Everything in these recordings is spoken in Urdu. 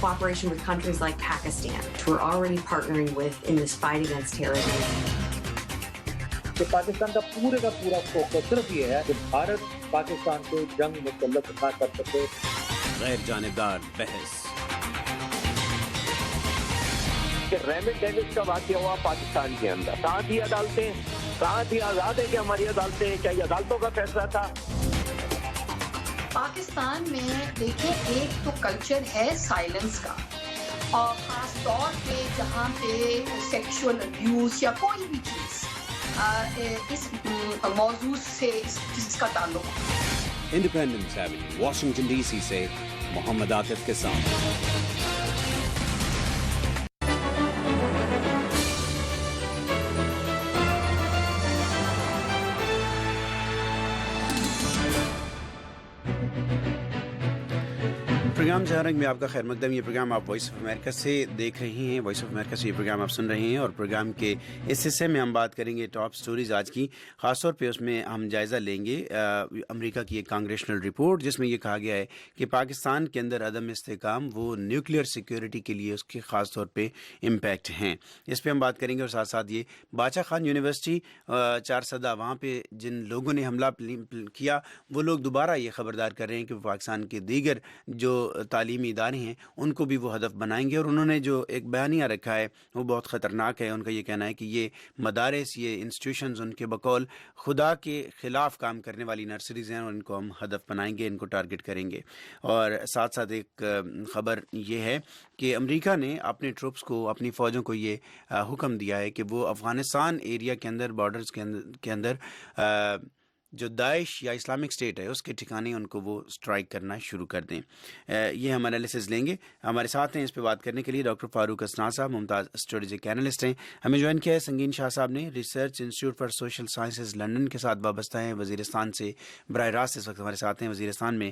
Cooperation with countries like Pakistan, which we're already partnering with in this fight against terrorism. کہ پاکستان کا پورا فوکس صرف یہ ہے کہ بھارت پاکستان کو جنگ مسلط نہ کر سکے. غیر جانبدار بحث. کہ ریمنڈ ڈیوس کا واقعہ ہوا پاکستان کے اندر، کہاں تھی عدالتیں، کہاں تھی آزاد ہے کہ ہماری عدالتیں، کیا یہ عدالتوں کا فیصلہ تھا؟ پاکستان میں دیکھیں ایک تو کلچر ہے سائلنس کا، اور خاص طور پہ جہاں پہ سیکشول ابیوز یا کوئی بھی چیز اس موضوع سے جس کا تعلق ہو. Independence avenue, Washington D C سے محمد عاطف کے ساتھ. پروگرام جہاں رنگ میں آپ کا خیر مقدم. یہ پروگرام آپ وائس آف امریکہ سے دیکھ رہے ہیں. وائس آف امریکہ سے یہ پروگرام آپ سن رہے ہیں، اور پروگرام کے اس حصے میں ہم بات کریں گے ٹاپ سٹوریز آج کی. خاص طور پہ اس میں ہم جائزہ لیں گے امریکہ کی ایک کانگریشنل رپورٹ جس میں یہ کہا گیا ہے کہ پاکستان کے اندر عدم استحکام وہ نیوکلیئر سیکیورٹی کے لیے اس کے خاص طور پہ امپیکٹ ہیں. اس پہ ہم بات کریں گے، اور ساتھ ساتھ یہ باچا خان یونیورسٹی چارسدہ، وہاں پہ جن لوگوں نے حملہ کیا وہ لوگ دوبارہ یہ خبردار کر رہے ہیں کہ پاکستان کے دیگر جو تعلیمی ادارے ہیں ان کو بھی وہ ہدف بنائیں گے. اور انہوں نے جو ایک بیانیہ رکھا ہے وہ بہت خطرناک ہے. ان کا یہ کہنا ہے کہ یہ مدارس، یہ انسٹیٹیوشنز ان کے بقول خدا کے خلاف کام کرنے والی نرسریز ہیں، اور ان کو ہم ہدف بنائیں گے، ان کو ٹارگٹ کریں گے. اور ساتھ ساتھ ایک خبر یہ ہے کہ امریکہ نے اپنے ٹروپس کو، اپنی فوجوں کو یہ حکم دیا ہے کہ وہ افغانستان ایریا کے اندر، بارڈرز کے اندر جو داعش یا اسلامک اسٹیٹ ہے اس کے ٹھکانے ان کو وہ اسٹرائک کرنا شروع کر دیں. یہ ہم انالیسز لیں گے. ہمارے ساتھ ہیں اس پہ بات کرنے کے لیے ڈاکٹر فاروق اسنا صاحب، ممتاز اسٹریٹجک اینالسٹ ہیں. ہمیں جوائن کیا ہے سنگین شاہ صاحب نے، research institute for social sciences London کے ساتھ وابستہ ہیں، وزیرستان سے براہ راست اس وقت ہمارے ساتھ ہیں. وزیرستان میں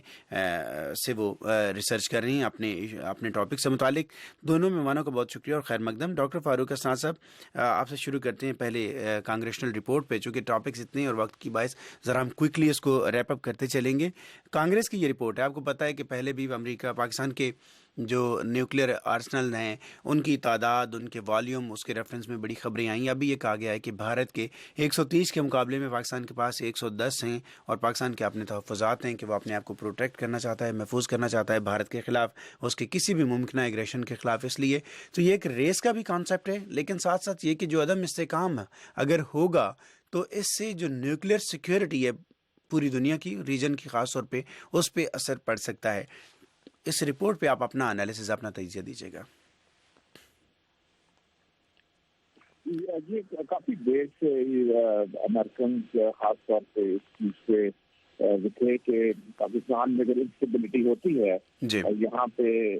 سے وہ ریسرچ کر رہی ہیں اپنے ٹاپک سے متعلق. دونوں مہمانوں کا بہت شکریہ اور خیر مقدم. ڈاکٹر فاروق اسنا صاحب، آپ سے شروع کرتے ہیں پہلے کانگریشنل رپورٹ پہ، چونکہ ٹاپکس اتنے اور وقت کی باعث ذرا ہم کوئکلی اس کو ریپ اپ کرتے چلیں گے. کانگریس کی یہ رپورٹ ہے، آپ کو پتہ ہے کہ پہلے بھی امریکہ پاکستان کے جو نیوکلیئر آرسنل ہیں ان کی تعداد، ان کے والیوم، اس کے ریفرنس میں بڑی خبریں آئیں. ابھی یہ کہا گیا ہے کہ بھارت کے 130 کے مقابلے میں پاکستان کے پاس 110 ہیں، اور پاکستان کے اپنے تحفظات ہیں کہ وہ اپنے آپ کو پروٹیکٹ کرنا چاہتا ہے، محفوظ کرنا چاہتا ہے بھارت کے خلاف، اس کے کسی بھی ممکنہ ایگریشن کے خلاف. اس لیے تو یہ ایک ریس کا بھی کانسیپٹ ہے، لیکن ساتھ ساتھ یہ کہ جو عدم استحکام اگر ہوگا تو اس سے جو نیوکلیئر سیکیورٹی ہے پوری دنیا کی، ریجن کی خاص طور پہ، اس پہ اثر پڑ سکتا ہے. اس رپورٹ پہ آپ اپنا انالیسز، اپنا تجزیہ دیجیے گا. جی، کافی دیر سے امریکن خاص طور پہ اس چیز سے دکھے کہ پاکستان میں اگر انسٹیبلٹی ہوتی ہے جی، اور یہاں پہ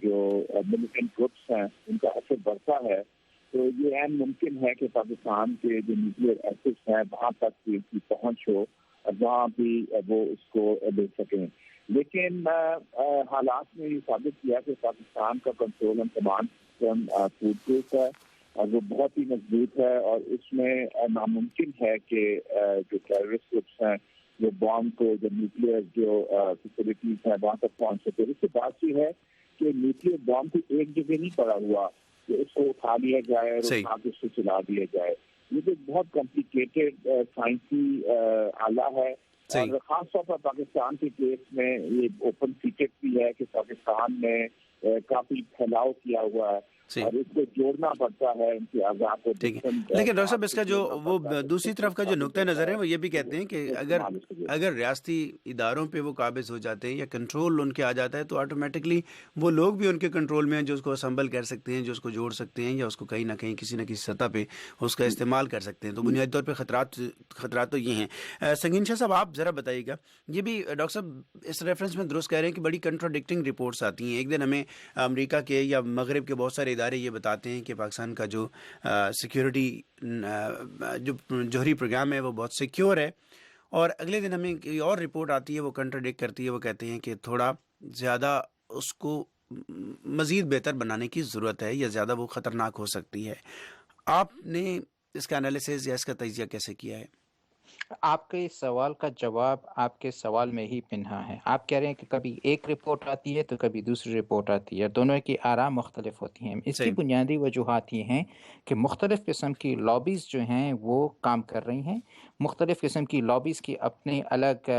جو ملیٹنٹ گروپس ہیں ان کا اثر بڑھتا ہے، تو یہ عین ممکن ہے کہ پاکستان کے جو نیوکلیئر ایسٹس ہیں وہاں تک ان کی پہنچ ہو اور وہاں بھی وہ اس کو لے سکیں. لیکن حالات نے یہ ثابت کیا کہ پاکستان کا control and command system food proof ہے اور وہ بہت ہی مضبوط ہے، اور اس میں ناممکن ہے کہ جو ٹیررسٹ گروپس ہیں جو بام کو، جو نیوکلیئر جو فیسلٹیز ہیں وہاں تک پہنچ سکے. اس سے بات یہ ہے کہ نیوکلیئر بام کو ایک جگہ نہیں پڑا ہوا کہ اس کو اٹھا لیا جائے اور اٹھا کے اس کو چلا دیا جائے. یہ تو بہت کمپلیکیٹڈ سائنسی آلہ ہے، اور خاص طور پر پاکستان کے کیس میں یہ اوپن سیکرٹ بھی ہے کہ پاکستان نے کافی پھیلاؤ کیا ہوا ہے اور اس کو جوڑنا پڑتا ہے ان کی اعضاء کو. لیکن ڈاکٹر صاحب اس کا جو وہ دوسری طرف کا جو نقطۂ نظر ہے وہ یہ بھی کہتے ہیں کہ اگر ریاستی اداروں پہ وہ قابض ہو جاتے ہیں یا کنٹرول ان کے آ جاتا ہے تو آٹومیٹکلی وہ لوگ بھی ان کے کنٹرول میں ہیں جو اس کو اسمبل کر سکتے ہیں، جو اس کو جوڑ سکتے ہیں، یا اس کو کہیں نہ کہیں کسی نہ کسی سطح پہ اس کا استعمال کر سکتے ہیں. تو بنیادی طور پہ خطرات تو یہ ہیں. سنگین شاہ صاحب، آپ ذرا بتائیے گا، یہ بھی ڈاکٹر صاحب اس ریفرنس میں درست کہہ رہے ہیں کہ بڑی کنٹراڈکٹنگ رپورٹس آتی ہیں. ایک دن ہمیں امریکہ کے یا مغرب کے بہت سارے ادارے یہ بتاتے ہیں کہ پاکستان کا جو سیکیورٹی جو جوہری پروگرام ہے وہ بہت سیکیور ہے، اور اگلے دن ہمیں کوئی اور رپورٹ آتی ہے وہ کنٹراڈکٹ کرتی ہے، وہ کہتے ہیں کہ تھوڑا زیادہ اس کو مزید بہتر بنانے کی ضرورت ہے یا زیادہ وہ خطرناک ہو سکتی ہے. آپ نے اس کا انالیسز یا اس کا تجزیہ کیسے کیا ہے؟ آپ کے سوال کا جواب آپ کے سوال میں ہی پنہا ہے. آپ کہہ رہے ہیں کہ کبھی ایک رپورٹ آتی ہے تو کبھی دوسری رپورٹ آتی ہے، دونوں کی آراء مختلف ہوتی ہیں. اس کی صحیح. بنیادی وجوہات یہ ہیں کہ مختلف قسم کی لابیز جو ہیں وہ کام کر رہی ہیں. مختلف قسم کی لابیز کی اپنے الگ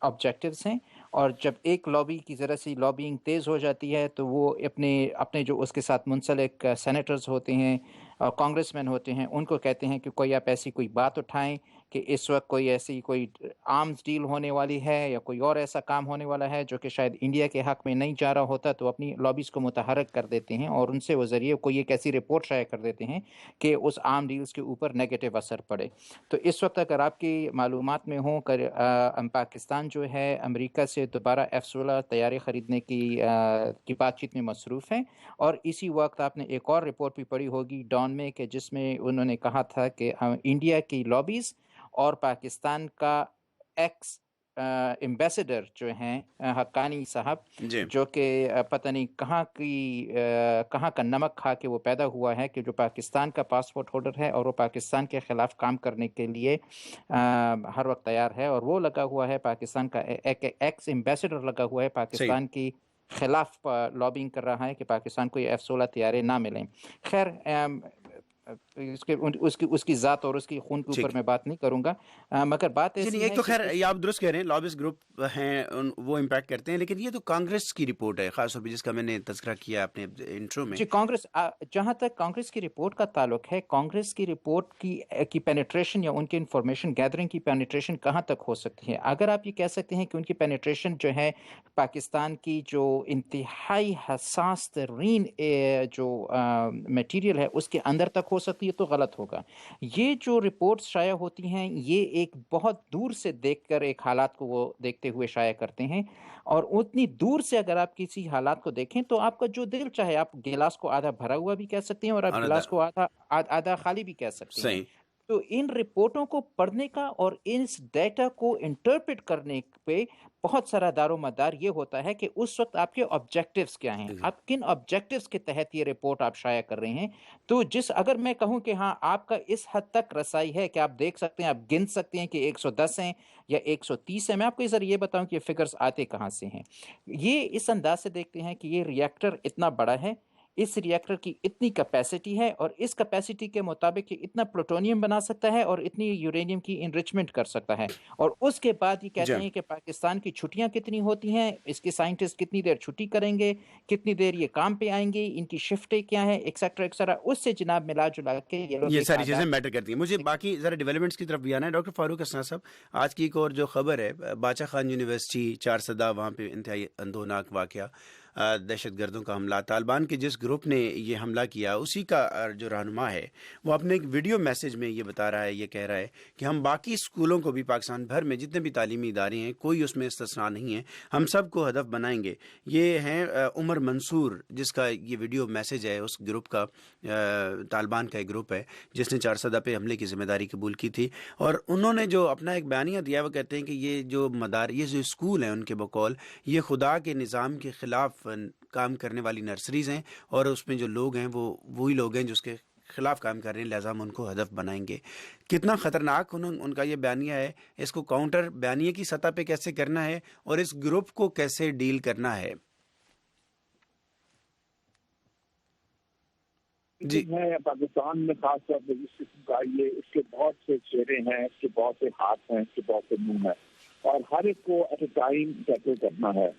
آبجیکٹیوز ہیں، اور جب ایک لابی کی ذرا سی لابینگ تیز ہو جاتی ہے تو وہ اپنے جو اس کے ساتھ منسلک سینیٹرز ہوتے ہیں اور کانگریس مین ہوتے ہیں ان کو کہتے ہیں کہ کوئی آپ ایسی کوئی بات اٹھائیں کہ اس وقت کوئی ایسی کوئی آرمز ڈیل ہونے والی ہے یا کوئی اور ایسا کام ہونے والا ہے جو کہ شاید انڈیا کے حق میں نہیں جا رہا ہوتا، تو اپنی لابیز کو متحرک کر دیتے ہیں اور ان سے وہ ذریعے کوئی ایک ایسی رپورٹ شائع کر دیتے ہیں کہ اس آرم ڈیلز کے اوپر نیگیٹو اثر پڑے. تو اس وقت اگر آپ کی معلومات میں ہوں کہ پاکستان جو ہے امریکہ سے دوبارہ F-16 طیارے خریدنے کی بات چیت میں مصروف ہیں، اور اسی وقت آپ نے ایک اور رپورٹ بھی پڑھی ہوگی ڈان میں کہ جس میں انہوں نے کہا تھا کہ انڈیا کی لابیز اور پاکستان کا ایکس ایمبیسڈر جو ہیں حقانی صاحب، جی. جو کہ پتہ نہیں کہاں کا نمک کھا کے وہ پیدا ہوا ہے، کہ جو پاکستان کا پاسپورٹ ہولڈر ہے اور وہ پاکستان کے خلاف کام کرنے کے لیے ہر وقت تیار ہے، اور وہ لگا ہوا ہے پاکستان کا ایکس ایمبیسڈر لگا ہوا ہے پاکستان کی خلاف لابنگ کر رہا ہے کہ پاکستان کو یہ F-16 طیارے نہ ملیں. خیر اس کی ذات اور اس کی خون کے اوپر میں بات نہیں کروں گا، مگر بات ایسی ایک ہے تو کہ خیر یہ آپ درست کہہ رہے ہیں لابس گروپ ہیں وہ امپیکٹ کرتے ہیں، لیکن یہ تو کانگریس کی رپورٹ ہے خاص طور پہ جس کا میں نے تذکرہ کیا اپنے انٹرو میں. جی کانگریس، جہاں تک کانگریس کی رپورٹ کا تعلق ہے، کانگریس کی رپورٹ کی پینیٹریشن یا ان کی انفارمیشن گیدرنگ کی پینیٹریشن کہاں تک ہو سکتی ہے؟ اگر آپ یہ کہہ سکتے ہیں کہ ان کی پینیٹریشن جو ہے پاکستان کی جو انتہائی حساس ترین جو میٹیریل ہے اس کے اندر تک ہو سکتی ہے تو غلط ہوگا. یہ جو رپورٹس شائع ہوتی ہیں یہ ایک بہت دور سے دیکھ کر ایک حالات کو وہ دیکھتے ہوئے شائع کرتے ہیں، اور اتنی دور سے اگر آپ کسی حالات کو دیکھیں تو آپ کا جو دل چاہے آپ گلاس کو آدھا بھرا ہوا بھی کہہ سکتے ہیں اور آپ گلاس کو آدھا خالی بھی کہہ سکتے ہیں. تو ان رپورٹوں کو پڑھنے کا اور اس ڈیٹا کو انٹرپریٹ کرنے پہ بہت سارا دار و مدار یہ ہوتا ہے کہ اس وقت آپ کے آبجیکٹیوز کیا ہیں، آپ کن آبجیکٹیوز کے تحت یہ رپورٹ آپ شائع کر رہے ہیں. تو اگر میں کہوں کہ ہاں آپ کا اس حد تک رسائی ہے کہ آپ دیکھ سکتے ہیں، آپ گن سکتے ہیں کہ 110 ہیں یا 130 ہیں، میں آپ کو یہ بتاؤں کہ یہ فگرز آتے کہاں سے ہیں. یہ اس انداز سے دیکھتے ہیں کہ یہ ریئیکٹر اتنا بڑا ہے، اس ریئیکٹر کی اتنی کیپیسٹی ہے، اور اس کیپیسٹی کے مطابق یہ اتنا پلوٹونیم بنا سکتا ہے اور اتنی یورینیم کی انرچمنٹ کر سکتا ہے. اور اس کے بعد یہ کہتے ہیں کہ پاکستان کی چھٹیاں کتنی ہوتی ہیں، اس کے سائنٹسٹ کتنی دیر چھٹی کریں گے، کتنی دیر یہ کام پہ آئیں گے، ان کی شفٹیں کیا ہیں، ایکسیٹرا ایکسیٹرا. اس سے جناب ملا جلا کے یہ ساری چیزیں میٹر کرتی ہیں. مجھے باقی ذرا ڈیولپمنٹس کی طرف بھی آنا ہے. ڈاکٹر فاروق حسنا صاحب، آج کی ایک اور جو خبر ہے، باچا خان یونیورسٹی 4 صدا وہاں پہ انتہائی اندھوناک واقعہ، دہشت گردوں کا حملہ. طالبان کے جس گروپ نے یہ حملہ کیا اسی کا جو رہنما ہے وہ اپنے ایک ویڈیو میسج میں یہ بتا رہا ہے، یہ کہہ رہا ہے کہ ہم باقی اسکولوں کو بھی، پاکستان بھر میں جتنے بھی تعلیمی ادارے ہیں کوئی اس میں استثناء نہیں ہے، ہم سب کو ہدف بنائیں گے. یہ ہیں عمر منصور جس کا یہ ویڈیو میسج ہے، اس گروپ کا، طالبان کا ایک گروپ ہے جس نے 4 صدا پہ حملے کی ذمہ داری قبول کی تھی. اور انہوں نے جو اپنا ایک بیانیہ دیا وہ کہتے ہیں کہ یہ جو اسکول ہیں ان کے بقول یہ خدا کے نظام کے خلاف کام کرنے والی نرسریز ہیں، اور اس میں جو لوگ ہیں وہ وہی لوگ ہیں جو اس کے خلاف کام کر رہے ہیں، لہٰذا ہم ان کو ہدف بنائیں گے. کتنا خطرناک ان کا یہ بیانیہ ہے، اس کو کاؤنٹر بیانیے کی سطح پہ کیسے کرنا ہے اور اس گروپ کو کیسے ڈیل کرنا ہے. جی ہے پاکستان میں خاص طور پر اس قسم کا اس کے بہت سے چہرے ہیں، اس کے بہت سے ہاتھ ہیں، اس کے بہت سے منہ ہیں، اور ہر ایک کو ایٹ اے ٹائم ٹیکل کرنا ہے.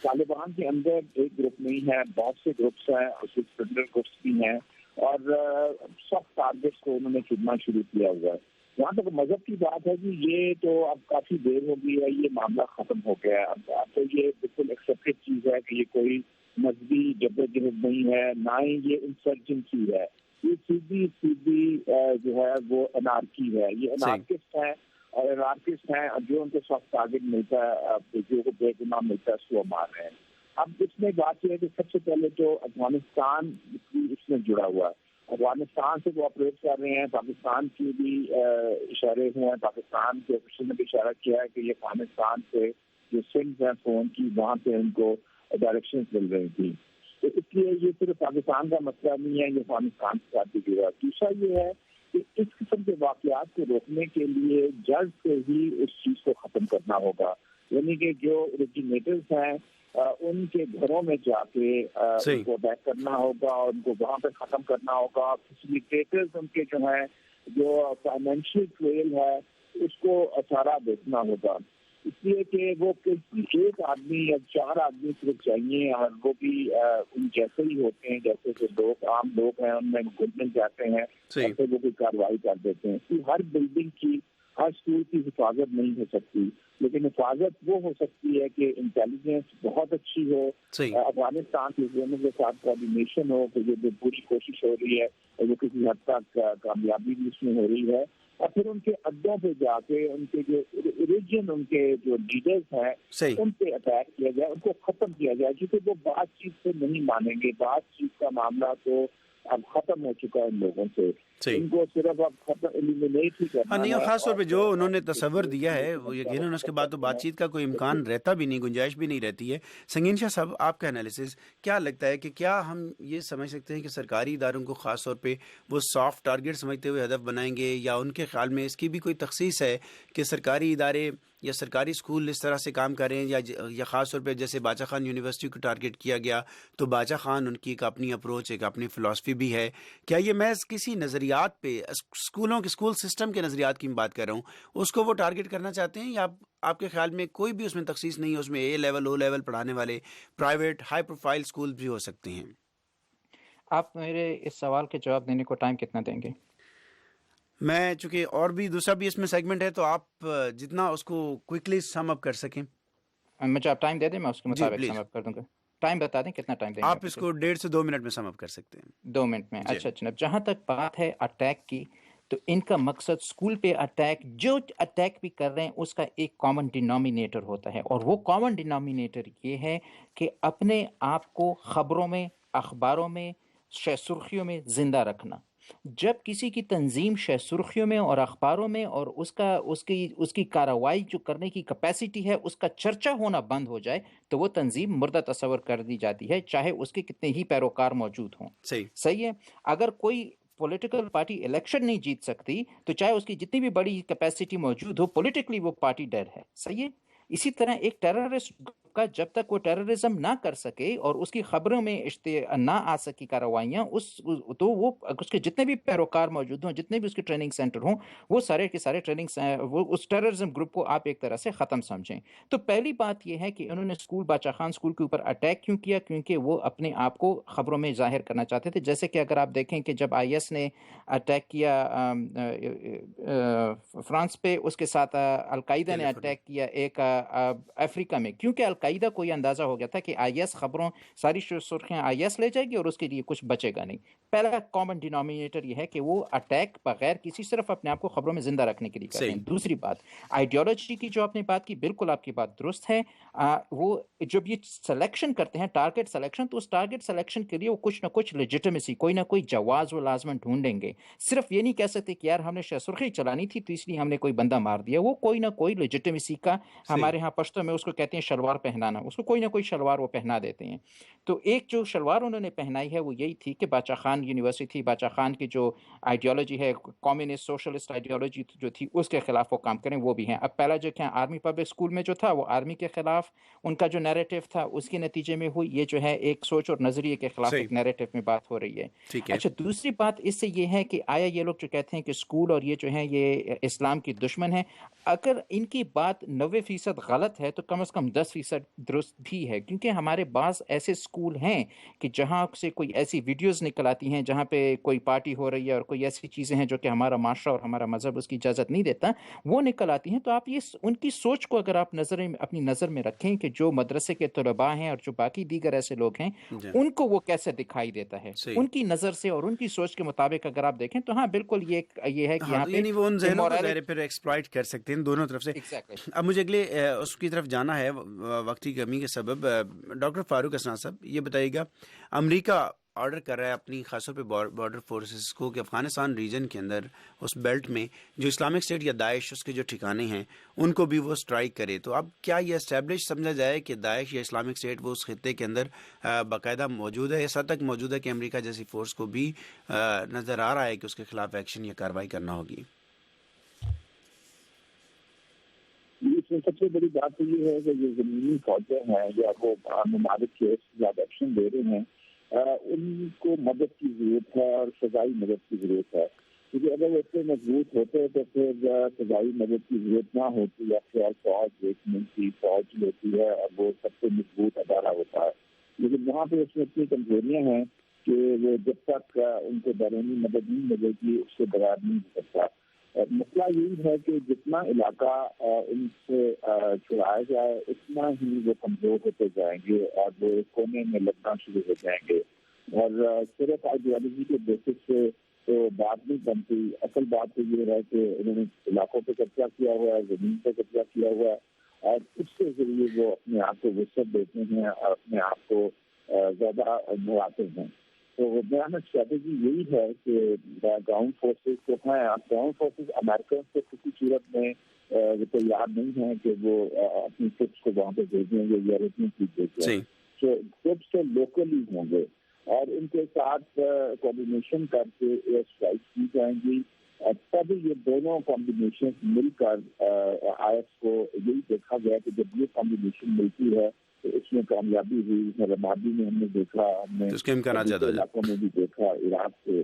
طالبان کے اندر ایک گروپ نہیں ہے، بہت سے گروپس ہیں، اس کے کرمنل گروپس بھی ہیں، اور سخت ٹارگیٹس کو انہوں نے چننا شروع کیا ہوا ہے. جہاں تک مذہب کی بات ہے کہ یہ تو اب کافی دیر ہو گئی ہے، یہ معاملہ ختم ہو گیا ہے. اب تو یہ بالکل ایکسیپٹڈ چیز ہے کہ یہ کوئی مذہبی جدوجہد نہیں ہے، نہ ہی یہ انسرجنسی ہے. یہ سیدھی جو ہے وہ انارکی ہے. یہ انارکسٹ ہے اور انارکسٹ ہیں، جو ان کو سخت ٹارگیٹ ملتا ہے، جو کو بے گناہ ملتا ہے اس کو مار رہے ہیں. اب اس میں بات یہ ہے کہ سب سے پہلے تو افغانستان اس میں جڑا ہوا ہے، افغانستان سے وہ آپریٹ کر رہے ہیں. پاکستان کی بھی اشارے ہوئے ہیں, پاکستان کے آفیسر نے بھی اشارہ کیا ہے کہ یہ افغانستان سے جو سمز ہیں فون کی, وہاں سے ان کو ڈائریکشن مل رہی تھی. تو اس لیے یہ صرف پاکستان کا مسئلہ نہیں ہے, یہ افغانستان کے ساتھ بھی جڑا. دوسرا یہ ہے کہ اس قسم کے واقعات کو روکنے کے لیے جلد سے ہی اس چیز کو ختم کرنا ہوگا. یعنی کہ جو اوریجینیٹرز ہیں ان کے گھروں میں جا کے ان کو اٹیک کرنا ہوگا اور ان کو وہاں پہ ختم کرنا ہوگا. فیسیلیٹیٹرز ان کے جو ہیں, جو فائنینشیل ٹریل ہے, اس کو سارا دیکھنا ہوگا. اس لیے کہ وہ کسی ایک آدمی یا 4 آدمی صرف چاہیے, اور وہ بھی ان جیسے ہی ہوتے ہیں جیسے کہ لوگ عام لوگ ہیں, ان میں گھل مل جاتے ہیں اور پھر وہ کوئی کارروائی کر دیتے ہیں. ہر بلڈنگ کی, ہر اسکول کی حفاظت نہیں ہو سکتی, لیکن حفاظت وہ ہو سکتی ہے کہ انٹیلیجنس بہت اچھی ہو, افغانستان کے ذہنوں کے ساتھ کوآرڈینیشن ہو, کہ جو پوری کوشش ہو رہی ہے وہ کسی حد تک کامیابی بھی اس میں ہو رہی ہے, اور پھر ان کے اڈوں پہ جا کے ان کے جو اوریجن ان کے جو لیڈرز ہیں ان پہ اٹیک کیا جائے, ان کو ختم کیا جائے, کیونکہ وہ بات چیت سے نہیں مانیں گے. بات چیت کا معاملہ تو اب ختم ہو چکا ہے ان لوگوں سے, ان کو صرف اب ختم ایلیمینیٹ ہی کرنا ہے. نہیں, خاص طور پہ جو انہوں نے تصور دیا ہے وہ یقیناً اس کے بعد تو بات چیت کا کوئی امکان رہتا بھی نہیں, گنجائش بھی نہیں رہتی ہے. سنگین شاہ صاحب, آپ کا انالیسز کیا لگتا ہے کہ کیا ہم یہ سمجھ سکتے ہیں کہ سرکاری اداروں کو خاص طور پہ وہ سافٹ ٹارگیٹ سمجھتے ہوئے ہدف بنائیں گے, یا ان کے خیال میں اس کی بھی کوئی تخصیص ہے کہ سرکاری ادارے یا سرکاری اسکول اس طرح سے کام کریں, یا خاص طور پہ جیسے باچا خان یونیورسٹی کو ٹارگیٹ کیا گیا تو باچا خان ان کی ایک اپنی اپروچ, ایک اپنی فلاسفی بھی ہے. کیا یہ محض کسی نظریات پہ, اسکول سسٹم کے نظریات کی بات کر رہا ہوں, اس کو وہ ٹارگیٹ کرنا چاہتے ہیں, یا آپ کے خیال میں کوئی بھی اس میں تخصیص نہیں ہے, اس میں اے لیول او لیول پڑھانے والے پرائیویٹ ہائی پروفائل اسکول بھی ہو سکتے ہیں؟ آپ میرے اس سوال کے جواب دینے کو ٹائم کتنا دیں گے؟ میں چونکہ اور بھی دوسرا بھی اس میں سیگمنٹ ہے, تو آپ جتنا اس کو کوئکلی سم اپ کر سکیں. مجھے آپ ٹائم دے دیں, میں اس کے مطابق سم اپ کر دوں گا. ٹائم بتا دیں کتنا ٹائم دیں گے آپ اس کو 1.5 سے 2 منٹ میں سم اپ کر سکتے ہیں. 2 منٹ میں. اچھا جناب, جہاں تک بات ہے اٹیک کی, تو ان کا مقصد اسکول پہ اٹیک, جو اٹیک بھی کر رہے ہیں اس کا ایک کامن ڈینامینیٹر ہوتا ہے, اور وہ کامن ڈینامینیٹر یہ ہے کہ اپنے آپ کو خبروں میں, اخباروں میں, شہ سرخیوں میں زندہ رکھنا. جب کسی کی تنظیم شہ سرخیوں میں اور اخباروں میں اور اس کی کارروائی جو کرنے کی کیپیسٹی ہے اس کا چرچا ہونا بند ہو جائے, تو وہ تنظیم مردہ تصور کر دی جاتی ہے, چاہے اس کے کتنے ہی پیروکار موجود ہوں. صحیح ہے. اگر کوئی پولیٹیکل پارٹی الیکشن نہیں جیت سکتی, تو چاہے اس کی جتنی بھی بڑی کیپیسٹی موجود ہو, پولیٹیکلی وہ پارٹی ڈیڈ ہے. صحیح ہے. اسی طرح ایک ٹیررسٹ کا جب تک وہ ٹیررزم نہ کر سکے اور اس کی خبروں میں نہ آ سکی کارروائیاں, تو وہ اس کے جتنے بھی پیروکار موجود ہوں, جتنے بھی اس کے ٹریننگ سینٹر ہوں, وہ سارے کے سارے وہ اس ٹیررزم گروپ کو آپ ایک طرح سے ختم سمجھیں. تو پہلی بات یہ ہے کہ انہوں نے باچا خان اسکول کے اوپر اٹیک کیوں کیا, کیونکہ وہ اپنے آپ کو خبروں میں ظاہر کرنا چاہتے تھے. جیسے کہ اگر آپ دیکھیں کہ جب IS نے اٹیک کیا فرانس پہ, اس کے ساتھ القاعدہ نے اٹیک کیا ایک افریقہ میں, کیونکہ القاعدہ کو یہ اندازہ ہو گیا تھا کہ IS خبروں ساری سرخیاں IS لے جائے گی اور اس کے لیے کچھ بچے گا نہیں. پہلا کامن ڈینامینیٹر یہ ہے کہ وہ اٹیک بغیر کسی, صرف اپنے آپ کو خبروں میں زندہ رکھنے کے لیے کرتے ہیں. دوسری بات, آئیڈیالوجی کی جو آپ نے بات کی, بالکل آپ کی بات درست ہے. وہ جب یہ سلیکشن کرتے ہیں, ٹارگیٹ سلیکشن, تو اس ٹارگیٹ سلیکشن کے لیے وہ کچھ نہ کچھ لیجیٹمیسی, کوئی نہ کوئی جواز و لازمن ڈھونڈیں گے. صرف یہ نہیں کہہ سکتے کہ یار ہم نے شہ سرخی چلانی تھی تو اس لیے ہم نے کوئی بندہ مار دیا. وہ کوئی نہ کوئی لیجیٹمیسی کا, ہمارے ہاں پشتو میں اس کو کہتے ہیں شلوار پہنانا, اس کو کوئی نہ کوئی شلوار وہ پہنا دیتے ہیں. تو ایک جو شلوار انہوں نے پہنائی ہے وہ یہی تھی کہ باچا خان یونیورسٹی تھی, باچا خان کی جو آئیڈیالوجی ہے, کمیونسٹ سوشلسٹ آئیڈیالوجی جو تھی, اس کے خلاف وہ کام کریں, وہ بھی ہیں. اب پہلا جو کیا آرمی پبلک اسکول میں جو تھا, وہ آرمی کے خلاف ان کا جو نیریٹو تھا, اس کے نتیجے میں ہوئی یہ جو ہے ایک سوچ اور نظریے کے خلاف ایک نیریٹو میں بات ہو رہی ہے. اچھا, دوسری بات اس سے یہ ہے کہ آیا یہ لوگ جو کہتے ہیں کہ اسکول اور یہ جو ہیں یہ اسلام کی دشمن ہے, اگر ان کی بات 90% غلط ہے تو کم از کم 10% درست بھی ہے, کیونکہ ہمارے بعض ایسے اسکول ہیں کہ جہاں سے کوئی ایسی ویڈیوز نکل آتی ہیں جہاں پہ کوئی پارٹی ہو رہی ہے اور کوئی ایسی چیزیں ہیں جو کہ ہمارا معاشرہ اور ہمارا مذہب اس کی اجازت نہیں دیتا, وہ نکل آتی ہیں. تو آپ یہ ان کی سوچ کو اگر آپ اپنی نظر میں رکھیں کہ جو مدرسے کے طلباء ہیں اور جو باقی دیگر ایسے لوگ ہیں, ان کو وہ کیسے دکھائی دیتا ہے, ان کی نظر سے اور ان کی سوچ کے مطابق اگر آپ دیکھیں تو ہاں بالکل یہ ہے کہ یہاں پہ وہ ان ذہنوں کو ظاہر پھر ایکسپلائٹ کر سکتے ہیں دونوں طرف سے. اب مجھے اگلے اس کی طرف جانا ہے وقت کی کمی کے سبب. ڈاکٹر فاروق اسنان صاحب, یہ بتائیے گا, امریکہ آرڈر کر رہا ہے اپنی خاص طور پہ بارڈر فورسز کو کہ افغانستان ریجن کے اندر اس بیلٹ میں جو اسلامک اسٹیٹ یا داعش اس کے جو ٹھکانے ہیں ان کو بھی وہ اسٹرائک کرے. تو اب کیا یہ اسٹیبلش سمجھا جائے کہ داعش یا اسلامک اسٹیٹ وہ اس خطے کے اندر باقاعدہ موجود ہے, اس حد تک موجود ہے کہ امریکہ جیسی فورس کو بھی نظر آ رہا ہے کہ اس کے خلاف ایکشن یا کارروائی کرنا ہوگی؟ اس میں سب سے بڑی بات تو یہ ہے کہ جو زمینی فوجیں ہیں یا وہ ممالک کے خلاف ایکشن دے رہے ہیں ان کو مدد کی ضرورت ہے اور فضائی مدد کی ضرورت ہے, کیونکہ اگر وہ اتنے مضبوط ہوتے تو پھر فضائی مدد کی ضرورت نہ ہوتی یا پھر فوج ایک ملک کی فوج ہوتی ہے اور وہ سب سے مضبوط ادارہ ہوتا ہے. لیکن وہاں پہ اس میں اتنی کمزوریاں ہیں کہ وہ جب تک ان کو بیرونی مدد نہیں ملے گی اس سے بغیر نہیں ہو سکتا. مسئلہ یہی ہے کہ جتنا علاقہ ان سے چھڑایا جائے اتنا ہی وہ کمزور ہوتے جائیں گے اور وہ کونے میں لگنا شروع ہو جائیں گے, اور صرف آئیڈیالوجی کے بیسس سے تو بات نہیں بنتی. اصل بات تو یہ ہے کہ انہوں نے علاقوں پہ قبضہ کیا ہوا ہے, زمین پہ قبضہ کیا ہوا ہے, اور اس کے ذریعے وہ اپنے آپ کو وسعت دیتے ہیں اور اپنے آپ کو زیادہ بڑھاتے ہیں. تو میرا اسٹریٹجی یہی ہے کہ گراؤنڈ فورسز جو ہیں, گراؤنڈ فورسز امریکن سے کسی صورت میں وہ تیار نہیں ہیں کہ وہ اپنی ٹرپس کو وہاں پہ بھیجیں گے یا اتنی چیز بھیجیں. تو ٹرپس تو لوکلی ہوں گے اور ان کے ساتھ کوآرڈینیشن کر کے ایئر اسٹرائک کی جائیں گی. تب یہ دونوں کمبینیشن مل کر IS کو یہی دیکھا گیا کہ جب یہ کمبینیشن ملتی ہے تو اس میں کامیابی ہوئی. رمادی میں ہم نے دیکھا, ہم نے علاقوں میں بھی دیکھا, عراق کے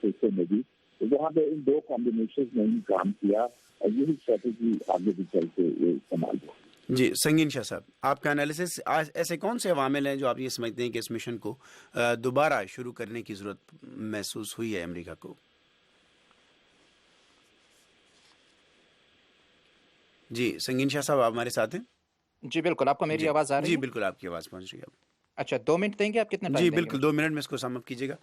سلسلے میں بھی, وہاں پہ ان دو کمبینیشن نے ہی کام کیا اور یہی اسٹریٹجی آگے بھی چل کے استعمال ہو. جی سنگین شاہ صاحب, آپ کا انالیسس ایسے کون سے عوامل ہیں جو آپ یہ سمجھتے ہیں کہ اس مشن کو دوبارہ شروع کرنے کی ضرورت محسوس ہوئی ہے امریکہ کو؟ جی سنگین شاہ صاحب آپ ہمارے ساتھ ہیں؟ جی بالکل, آپ کو میری آواز آ رہی ہے؟ جی بالکل, آپ کی آواز پہنچ رہی ہے. اچھا 2 منٹ دیں گے آپ؟ کتنے ٹائم؟ جی بالکل 2 منٹ میں اس کو سم اپ کیجیے گا.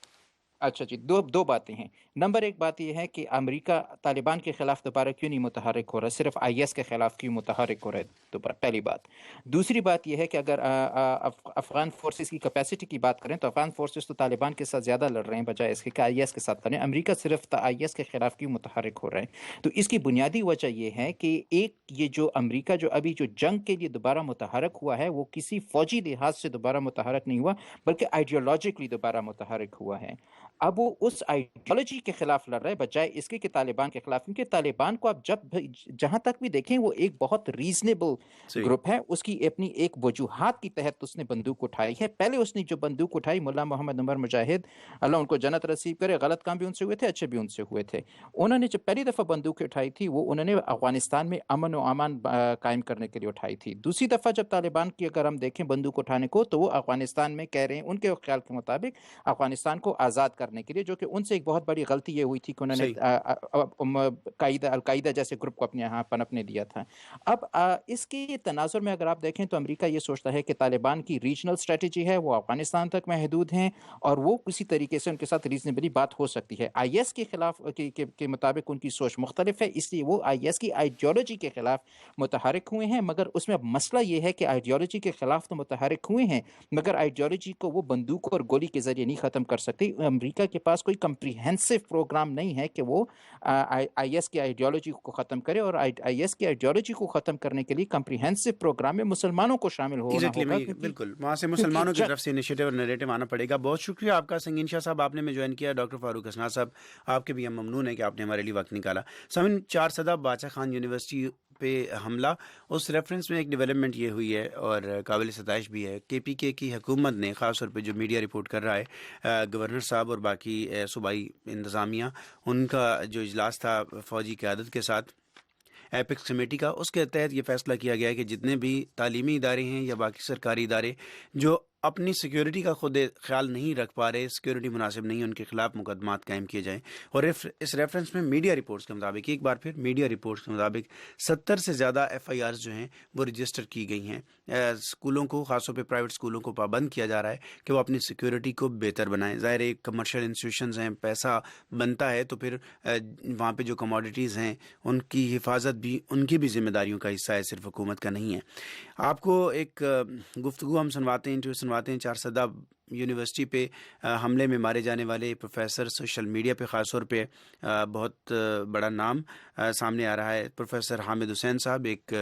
اچھا جی, دو باتیں ہیں. نمبر 1 بات یہ ہے کہ امریکہ طالبان کے خلاف دوبارہ کیوں نہیں متحرک ہو رہا, صرف IS کے خلاف کیوں متحرک ہو رہا ہے دوبارہ, پہلی بات. دوسری بات یہ ہے کہ اگر افغان فورسز کی کیپیسٹی کی بات کریں تو افغان فورسز تو طالبان کے ساتھ زیادہ لڑ رہے ہیں بجائے اس کے کہ IS کے ساتھ لڑیں. امریکہ صرف IS کے خلاف کیوں متحرک ہو رہا ہے؟ تو اس کی بنیادی وجہ یہ ہے کہ ایک یہ جو امریکہ جو ابھی جو جنگ کے لیے دوبارہ متحرک ہوا ہے وہ کسی فوجی لحاظ سے دوبارہ متحرک نہیں ہوا بلکہ آئیڈیالوجیکلی دوبارہ متحرک ہوا ہے. اب وہ اس آئیڈیالوجی کے خلاف لڑ رہا ہے بجائے اس کے کہ طالبان کے خلاف, کیونکہ طالبان کو آپ جہاں تک بھی دیکھیں وہ ایک بہت ریزنیبل گروپ ہے. اس کی اپنی ایک وجوہات کی تحت اس نے بندوق اٹھائی ہے. پہلے اس نے جو بندوق اٹھائی, ملا محمد عمر مجاہد اللہ ان کو جنت نصیب کرے, غلط کام بھی ان سے ہوئے تھے, اچھے بھی ان سے ہوئے تھے. انہوں نے جب پہلی دفعہ بندوق اٹھائی تھی وہ انہوں نے افغانستان میں امن و امان قائم کرنے کے لیے اٹھائی تھی. دوسری دفعہ جب طالبان کی اگر ہم دیکھیں بندوق اٹھانے کو تو وہ افغانستان میں کہہ رہے ہیں ان کے خیال کے مطابق افغانستان کو آزاد کرنے کے لیے, جو کہ ان سے ایک بہت بڑی غلطی یہ ہوئی تھی کہ انہوں نے القاعدہ جیسے گروپ کو اپنے یہاں پنپنے دیا تھا. اب اس کے تناظر میں اگر آپ دیکھیں تو امریکہ یہ سوچتا ہے کہ طالبان کی ریجنل اسٹریٹجی ہے وہ افغانستان تک محدود ہیں اور وہ کسی طریقے سے ان کے ساتھ ریزنیبلی بات ہو سکتی ہے. IS کے خلاف کے مطابق ان کی سوچ مختلف ہے, اس لیے وہ IS کی آئیڈیالوجی کے خلاف متحرک ہوئے ہیں. مگر اس میں مسئلہ یہ ہے کہ آئیڈیالوجی کے خلاف تو متحرک ہوئے ہیں مگر آئیڈیالوجی کو وہ بندوق اور گولی کے ذریعے نہیں ختم کر سکتے. امریکہ کے پاس کوئی کمپریہنسو پروگرام نہیں ہے کہ وہ IS کی آئیڈیالوجی کو ختم کرے, اور IS کی آئیڈیالوجی کو ختم کرنے کے لیے کمپریہنسو پروگرام میں مسلمانوں کو شامل ہونا ہوگا. بالکل, وہاں سے مسلمانوں کی طرف سے انیشیٹو اور نیریٹو آنا پڑے گا. بہت شکریہ آپ کا سنگین شاہ صاحب, آپ نے میں جوائن کیا. ڈاکٹر فاروق حسنا صاحب آپ کے بھی ہم ممنون ہیں کہ آپ نے ہمارے لیے وقت نکالا. سامعین, 4 سدہ بادشاہ خان یونیورسٹی پہ حملہ, اس ریفرنس میں ایک ڈیولپمنٹ یہ ہوئی ہے اور قابل ستائش بھی ہے. KPK کی حکومت نے خاص طور پہ جو میڈیا رپورٹ کر رہا ہے, گورنر صاحب اور باقی صوبائی انتظامیہ, ان کا جو اجلاس تھا فوجی قیادت کے ساتھ ایپکس کمیٹی کا, اس کے تحت یہ فیصلہ کیا گیا ہے کہ جتنے بھی تعلیمی ادارے ہیں یا باقی سرکاری ادارے جو اپنی سیکیورٹی کا خود خیال نہیں رکھ پا رہے, سیکیورٹی مناسب نہیں, ان کے خلاف مقدمات قائم کیے جائیں. اور اس ریفرنس میں میڈیا رپورٹس کے مطابق, ایک بار پھر میڈیا رپورٹس کے مطابق 70 سے زیادہ FIRs جو ہیں وہ رجسٹر کی گئی ہیں. اسکولوں کو, خاص طور پہ پرائیویٹ اسکولوں کو پابند کیا جا رہا ہے کہ وہ اپنی سیکیورٹی کو بہتر بنائیں. ظاہر ہے کمرشل انسٹیٹیوشنز ہیں, پیسہ بنتا ہے تو پھر وہاں پہ جو کموڈیٹیز ہیں ان کی حفاظت بھی ان کی بھی ذمہ داریوں کا حصہ ہے, صرف حکومت کا نہیں ہے. آپ کو ایک گفتگو ہم سنواتے ہیں, فرماتے ہیں 410 یونیورسٹی پہ حملے میں مارے جانے والے پروفیسر سوشل میڈیا پہ خاص طور پہ بہت بڑا نام سامنے آ رہا ہے. پروفیسر حامد حسین صاحب ایک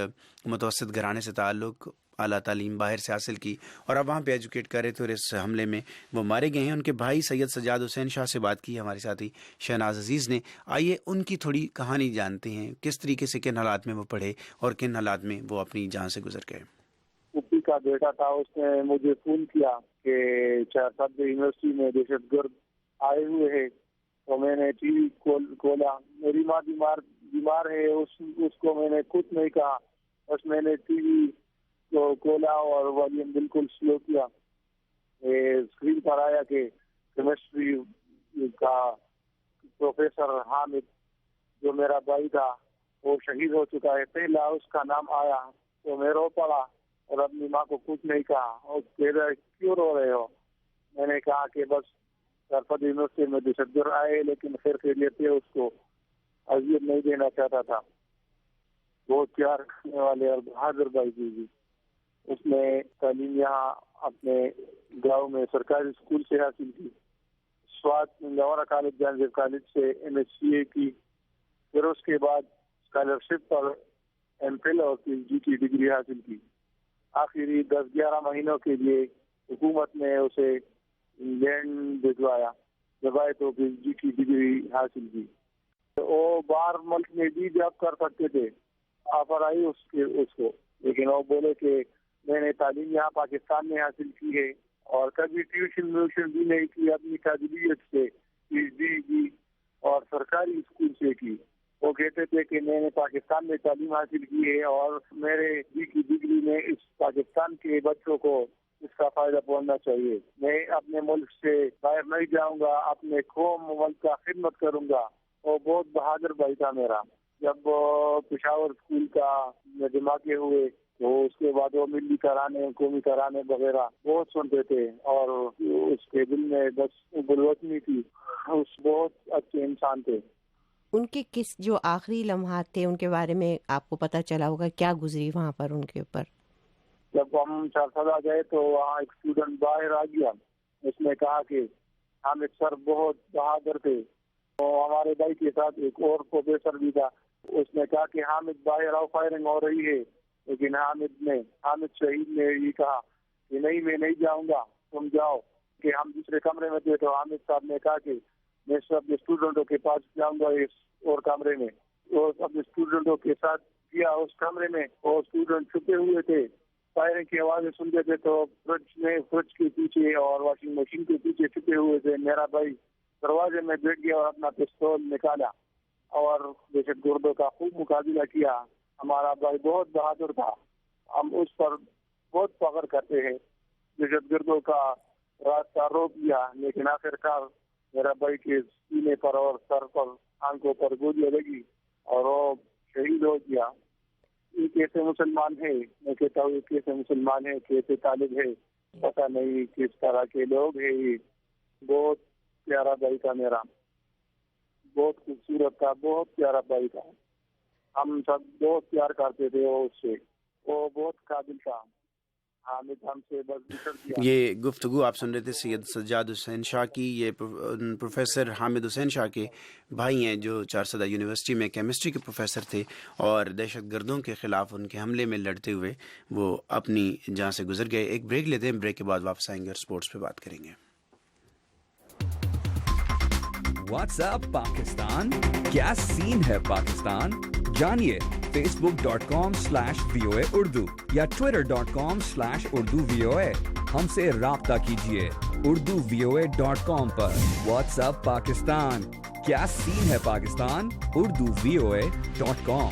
متوسط گھرانے سے تعلق, اعلیٰ تعلیم باہر سے حاصل کی اور اب وہاں پہ ایجوکیٹ کر رہے تھے اور اس حملے میں وہ مارے گئے ہیں. ان کے بھائی سید سجاد حسین شاہ سے بات کی ہمارے ساتھی شہناز عزیز نے. آئیے ان کی تھوڑی کہانی جانتے ہیں, کس طریقے سے کن حالات میں وہ پڑھے اور کن حالات میں وہ اپنی جان سے گزر گئے. پھوپھی کا بیٹا تھا, اس نے مجھے فون کیا کہ 410 یونیورسٹی میں دہشت گرد آئے ہوئے ہیں, تو میں نے ٹی وی کھولا. میری ماں بیمار ہے, اس کو میں نے کچھ نہیں کہا, بس میں نے ٹی وی کو کھولا اور والیوم بالکل سلو کیا. اسکرین پر آیا کہ کیمسٹری کا پروفیسر حامد جو میرا بھائی تھا وہ شہید ہو چکا ہے. پہلا اس کا نام آیا تو میں رو پڑا اور اپنی ماں کو کچھ نہیں کہا. اور کیوں رو رہے ہو؟ میں نے کہا کہ بس 410 یونیورسٹی میں دہشت گرد آئے, لیکن خیر خیریت سے اس کو اذیت نہیں دینا چاہتا تھا. بہت پیار کرنے والے اور بہادر بھائی جی. اس نے تعلیم یہاں اپنے گاؤں میں سرکاری اسکول سے حاصل کی. سوات لاہور کالج جہانگیر کالج سے MSCA کی. پھر اس کے بعد اسکالرشپ پر MPhil اور PhD کی ڈگری حاصل کی. آخری 10-11 مہینوں کے لیے حکومت نے اسے انگلینڈ بھجوایا, جب آئے تو PhD کی ڈگری حاصل کی. وہ باہر ملک میں بھی جاب کر سکتے تھے, آفر آئی اس کو, لیکن وہ بولے کہ میں نے تعلیم یہاں پاکستان میں حاصل کی ہے اور کبھی ٹیوشن ویوشن بھی نہیں کی, اپنی قابلیت سے PhD کی اور سرکاری اسکول سے کی. وہ کہتے تھے کہ میں نے پاکستان میں تعلیم حاصل کی ہے اور میرے PhD کی ڈگری میں اس پاکستان کے بچوں کو اس کا فائدہ پہنچنا چاہیے. میں اپنے ملک سے باہر نہیں جاؤں گا, اپنے قوم ملک کا خدمت کروں گا. وہ بہت بہادر بھائی تھا میرا. جب پشاور اسکول کا دھماکے ہوئے تو اس کے بعد وہ ملی ترانے, قومی ترانے وغیرہ بہت سنتے تھے اور اس کے دل میں بس بلوچنی تھی. اس بہت اچھے انسان تھے. ان کے جو آخری لمحات تھے ان کے بارے میں آپ کو پتہ چلا ہوگا, کیا گزری وہاں پر ان کے اوپر؟ جب ہم 410 گئے تو وہاں ایک اسٹوڈنٹ باہر آ گیا. اس نے کہا کہ حامد سر بہت بہادر تھے. ہمارے بھائی کے ساتھ ایک اور پروفیسر بھی تھا. اس نے کہا کہ حامد باہر آؤ, فائرنگ ہو رہی ہے. لیکن حامد شہید نے یہ کہا کہ نہیں, میں نہیں جاؤں گا, تم جاؤ. کہ ہم دوسرے کمرے میں تھے تو حامد صاحب نے کہا کہ میں اپنے اسٹوڈنٹوں کے پاس جاؤں گا اس اور کمرے میں. اور اپنے اسٹوڈنٹوں کے ساتھ گیا اس کمرے میں. اور اسٹوڈنٹ چھپے ہوئے تھے, فائرنگ کی آوازیں سنتے تھے تو فرج کے پیچھے اور واشنگ مشین کے پیچھے چھپے ہوئے تھے. میرا بھائی دروازے میں بیٹھ گیا اور اپنا پستول نکالا اور دہشت گردوں کا خوب مقابلہ کیا. ہمارا بھائی بہت بہادر تھا, ہم اس پر بہت فخر کرتے ہیں. دہشت گردوں کا راستہ روک دیا, لیکن آخرکار میرا بھائی کے سینے پر اور سر پر, آنکھوں پر گولیاں لگی اور وہ شہید ہو گیا. یہ کیسے مسلمان ہے, میں کہتا ہوں یہ کیسے مسلمان ہے, کیسے طالب ہے, پتہ نہیں کس طرح کے لوگ ہیں. یہ بہت پیارا بھائی تھا میرا, بہت خوبصورت تھا, بہت پیارا بھائی تھا. ہم سب بہت پیار کرتے تھے اس سے, وہ بہت قابل تھا. حامد ہم سے بس بچھڑ گیا. یہ گفتگو آپ سن رہے تھے سید سجاد حسین شاہ کی. یہ پروفیسر حامد حسین شاہ کے بھائی ہیں جو 410 یونیورسٹی میں کیمسٹری کے پروفیسر تھے اور دہشت گردوں کے خلاف ان کے حملے میں لڑتے ہوئے وہ اپنی جان سے گزر گئے. ایک بریک لیتے ہیں, بریک کے بعد واپس آئیں گے اور اسپورٹس پہ بات کریں گے. واٹس ایپ پاکستان, کیا سین ہے پاکستان؟ جانیے facebook.com/VOA Urdu یا twitter.com/Urdu VOA. ہم سے رابطہ کیجیے urduvoa.com پر. واٹس ایپ پاکستان, کیا سین ہے پاکستان؟ urduvoa.com.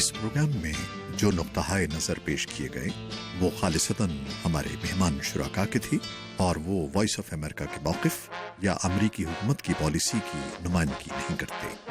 اس پروگرام میں جو نقطۂ نظر پیش کیے گئے وہ خالصتاً ہمارے مہمان شرکا کے تھی اور وہ وائس آف امریکہ کے موقف یا امریکی حکومت کی پالیسی کی نمائندگی نہیں کرتے۔